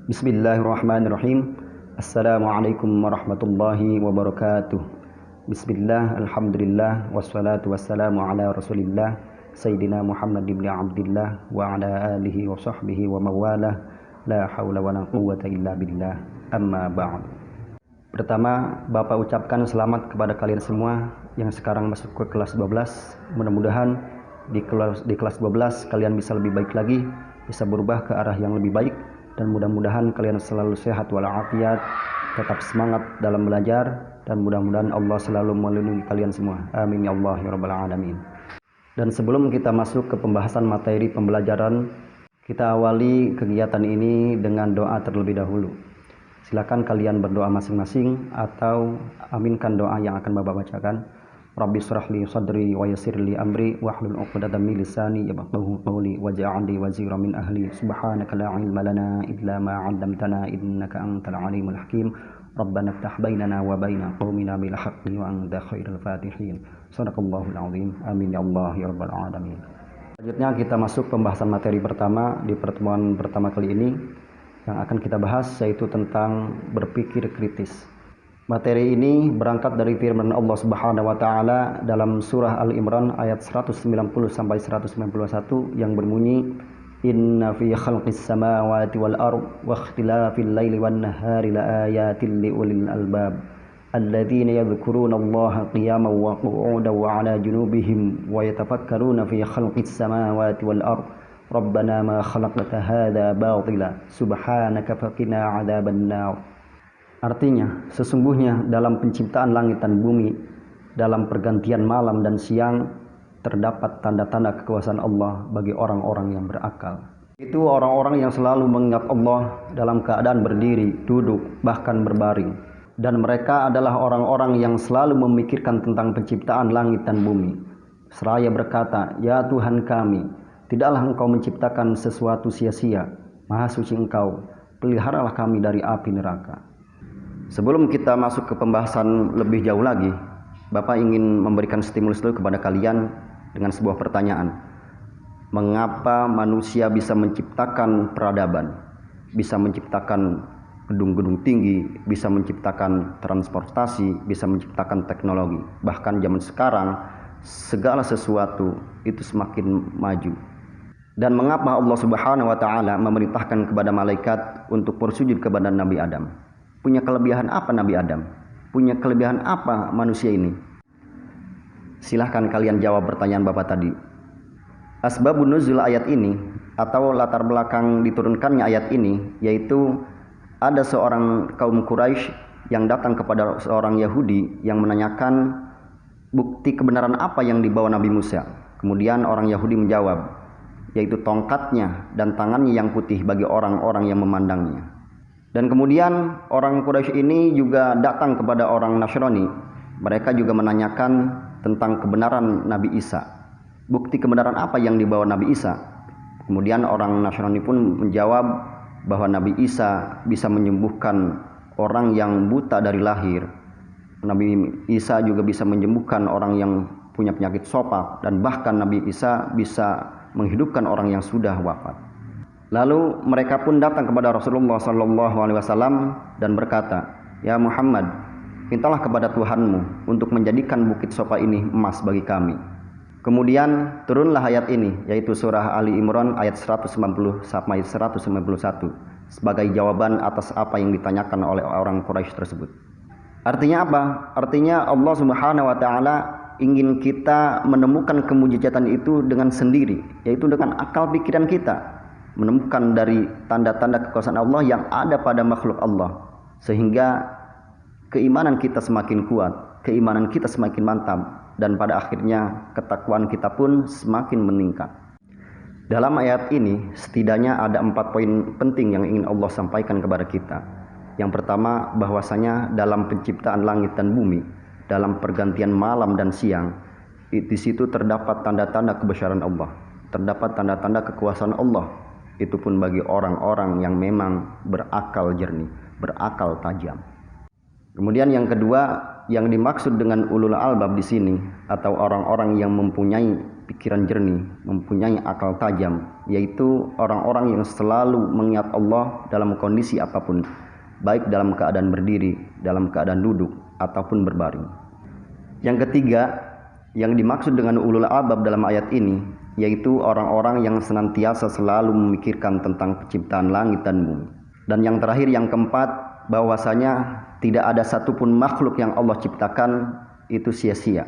Bismillahirrahmanirrahim. Assalamualaikum warahmatullahi wabarakatuh. Bismillah, alhamdulillah, wassalatu wassalamu ala rasulillah Sayyidina Muhammad ibn Abdillah wa ala alihi wa sahbihi wa mawalah. La hawla wa la quwwata illa billah. Amma ba'd. Pertama, Bapak ucapkan selamat kepada kalian semua yang sekarang masuk ke kelas 12. Mudah-mudahan di kelas 12 kalian bisa lebih baik lagi, bisa berubah ke arah yang lebih baik, dan mudah-mudahan kalian selalu sehat walafiat, tetap semangat dalam belajar, dan mudah-mudahan Allah selalu melindungi kalian semua. Amin ya Allah ya rabbal alamin. Dan sebelum kita masuk ke pembahasan materi pembelajaran, kita awali kegiatan ini dengan doa terlebih dahulu. Silakan kalian berdoa masing-masing atau aminkan doa yang akan Bapak bacakan. Rabbi shrah li sadri wa yassir li amri wahlul 'uqdatam min lisani yafqahu qawli waj'al li waziran min ahli. Subhanaka la 'ilma lana illa ma 'allamtana innaka antal 'alimul hakim. Rabbana iftah bainana wa baina qaumina bil haqqi wa anta khairul fatihin. Shadaqallahul 'azim. Amin ya Allah ya rabbal alamin. Selanjutnya kita masuk pembahasan materi pertama di pertemuan pertama kali ini. Yang akan kita bahas yaitu tentang berpikir kritis. Materi ini berangkat dari firman Allah Subhanahu wa taala dalam surah Al-Imran ayat 190 sampai 191 yang berbunyi, Inna fi khalqis samawati wal ardh wa ikhtilafil laili wan nahari laayatin liulil albab alladzina yadhkuruna Allaha qiyaman wa qu'udan wa 'ala junubihim wa yatafakkaruna fi khalqis samawati wal ardh Rabbana ma khalaqta hadza batila subhanaka faqina 'adzaban nar. Artinya, sesungguhnya dalam penciptaan langit dan bumi, dalam pergantian malam dan siang, terdapat tanda-tanda kekuasaan Allah bagi orang-orang yang berakal. Itu orang-orang yang selalu mengingat Allah dalam keadaan berdiri, duduk, bahkan berbaring. Dan mereka adalah orang-orang yang selalu memikirkan tentang penciptaan langit dan bumi. Seraya berkata, Ya Tuhan kami, tidaklah Engkau menciptakan sesuatu sia-sia. Maha suci Engkau, peliharalah kami dari api neraka. Sebelum kita masuk ke pembahasan lebih jauh lagi, Bapak ingin memberikan stimulus dulu kepada kalian dengan sebuah pertanyaan. Mengapa manusia bisa menciptakan peradaban, bisa menciptakan gedung-gedung tinggi, bisa menciptakan transportasi, bisa menciptakan teknologi. Bahkan zaman sekarang, segala sesuatu itu semakin maju. Dan mengapa Allah Subhanahu wa taala memerintahkan kepada malaikat untuk bersujud kepada Nabi Adam? Punya kelebihan apa Nabi Adam? Punya kelebihan apa manusia ini? Silahkan kalian jawab pertanyaan Bapak tadi. Asbabun nuzul ayat ini atau latar belakang diturunkannya ayat ini yaitu ada seorang kaum Quraisy yang datang kepada seorang Yahudi yang menanyakan bukti kebenaran apa yang dibawa Nabi Musa. Kemudian orang Yahudi menjawab, yaitu tongkatnya dan tangannya yang putih bagi orang-orang yang memandangnya. Dan kemudian orang Quraisy ini juga datang kepada orang Nasrani. Mereka juga menanyakan tentang kebenaran Nabi Isa. Bukti kebenaran apa yang dibawa Nabi Isa? Kemudian orang Nasrani pun menjawab bahwa Nabi Isa bisa menyembuhkan orang yang buta dari lahir. Nabi Isa juga bisa menyembuhkan orang yang punya penyakit sopak. Dan bahkan Nabi Isa bisa menghidupkan orang yang sudah wafat. Lalu mereka pun datang kepada Rasulullah SAW dan berkata, Ya Muhammad, mintalah kepada Tuhanmu untuk menjadikan bukit Sofa ini emas bagi kami. Kemudian turunlah ayat ini, yaitu surah Ali Imran ayat 190 sampai 191 sebagai jawaban atas apa yang ditanyakan oleh orang Quraisy tersebut. Artinya apa? Artinya Allah Subhanahu wa taala ingin kita menemukan kemujizatan itu dengan sendiri, yaitu dengan akal pikiran kita. Menemukan dari tanda-tanda kekuasaan Allah yang ada pada makhluk Allah, sehingga keimanan kita semakin kuat, keimanan kita semakin mantap, dan pada akhirnya ketakwaan kita pun semakin meningkat. Dalam ayat ini setidaknya ada 4 poin penting yang ingin Allah sampaikan kepada kita. Yang pertama, bahwasanya dalam penciptaan langit dan bumi, dalam pergantian malam dan siang, di situ terdapat tanda-tanda kebesaran Allah, terdapat tanda-tanda kekuasaan Allah. Itu pun bagi orang-orang yang memang berakal jernih, berakal tajam. Kemudian yang kedua, yang dimaksud dengan ulul albab di sini atau orang-orang yang mempunyai pikiran jernih, mempunyai akal tajam, yaitu orang-orang yang selalu mengingat Allah dalam kondisi apapun, baik dalam keadaan berdiri, dalam keadaan duduk, ataupun berbaring. Yang ketiga, yang dimaksud dengan ulul albab dalam ayat ini, yaitu orang-orang yang senantiasa selalu memikirkan tentang penciptaan langit dan bumi. Dan yang terakhir, yang keempat, bahwasanya tidak ada satupun makhluk yang Allah ciptakan itu sia-sia.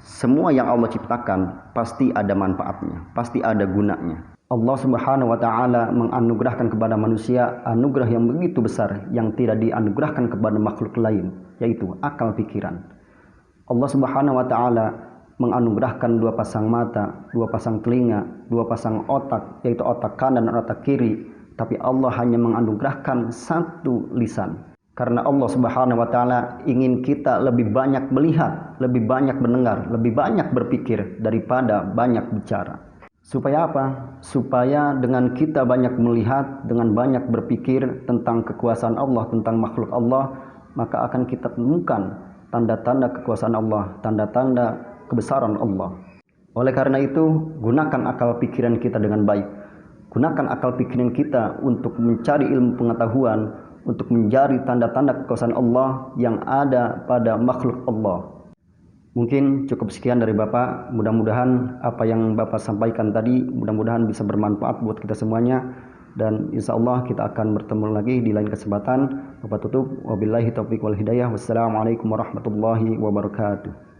Semua yang Allah ciptakan pasti ada manfaatnya, pasti ada gunanya. Allah Subhanahu wa taala menganugerahkan kepada manusia anugerah yang begitu besar yang tidak dianugerahkan kepada makhluk lain, yaitu akal pikiran. Allah Subhanahu wa taala menganugerahkan 2 pasang mata, 2 pasang telinga, 2 pasang otak, yaitu otak kanan dan otak kiri, tapi Allah hanya menganugerahkan 1 lisan. Karena Allah Subhanahu wa taala ingin kita lebih banyak melihat, lebih banyak mendengar, lebih banyak berpikir daripada banyak bicara. Supaya apa? Supaya dengan kita banyak melihat, dengan banyak berpikir tentang kekuasaan Allah, tentang makhluk Allah, maka akan kita temukan tanda-tanda kekuasaan Allah, tanda-tanda kebesaran Allah. Oleh karena itu, gunakan akal pikiran kita dengan baik. Gunakan akal pikiran kita untuk mencari ilmu pengetahuan, untuk mencari tanda-tanda kekuasaan Allah yang ada pada makhluk Allah. Mungkin cukup sekian dari Bapak. Mudah-mudahan apa yang Bapak sampaikan tadi mudah-mudahan bisa bermanfaat buat kita semuanya. Dan insya Allah kita akan bertemu lagi di lain kesempatan. Bapak tutup. Wabillahi taufiq wal hidayah. Wassalamualaikum warahmatullahi wabarakatuh.